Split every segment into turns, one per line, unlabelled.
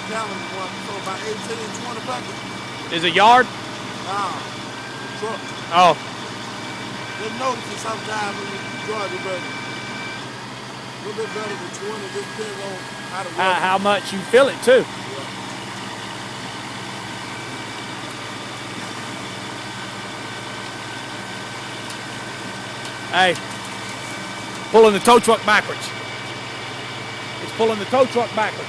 gallon one, so about 18, 20 buckets.
Is it yard?
Nah, truck.
Oh.
Just notice it sometimes when you drive it, but a little bit better than 20. Just depends on how the weather.
How much you fill it too. Hey, pulling the tow truck backwards. It's pulling the tow truck backwards.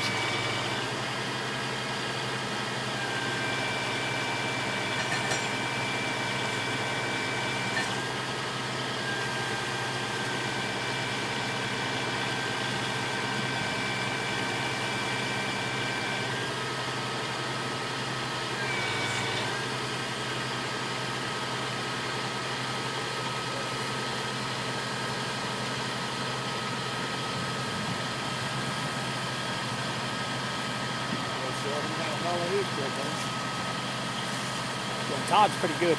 Todd's pretty good.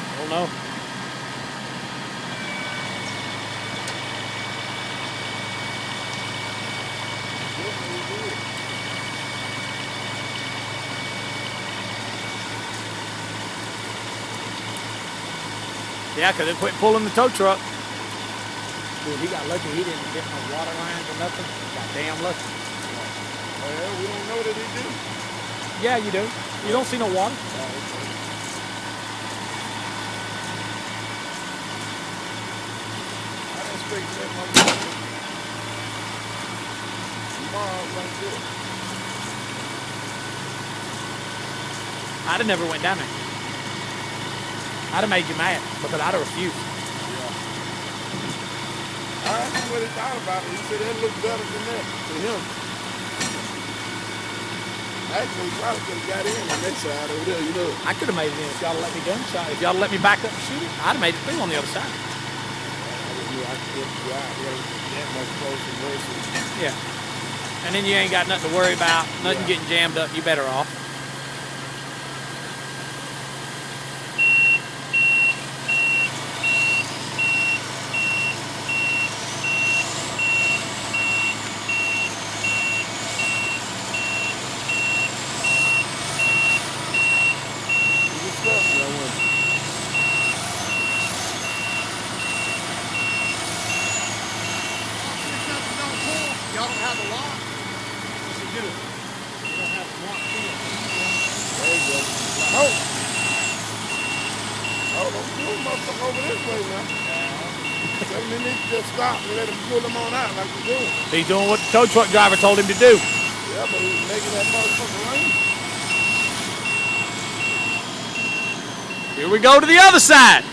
I don't know. Yeah, because it quit pulling the tow truck. Dude, he got lucky. He didn't get no water lines or nothing. Got damn lucky.
Well, we don't know that he do.
Yeah, you do. You don't see no water. I'd have never went down there. I'd have made you mad because I'd have refused.
I asked him what he thought about it. He said that looked better than that to him. Actually, he probably could have got in on that side over there, you know.
I could have made it in if y'all let me gunshot. If y'all let me back up and shoot it, I'd have made it through on the other side. Yeah. And then you ain't got nothing to worry about, nothing getting jammed up. You better off.
Y'all don't have a lock? Yes, you do. You don't have a lock here. There you go. Oh! Oh, don't pull them over this way now. Tell them they need to just stop and let him pull them on out like we're doing.
He's doing what the tow truck driver told him to do.
Yeah, but he's making that motherfucker rain.
Here we go to the other side.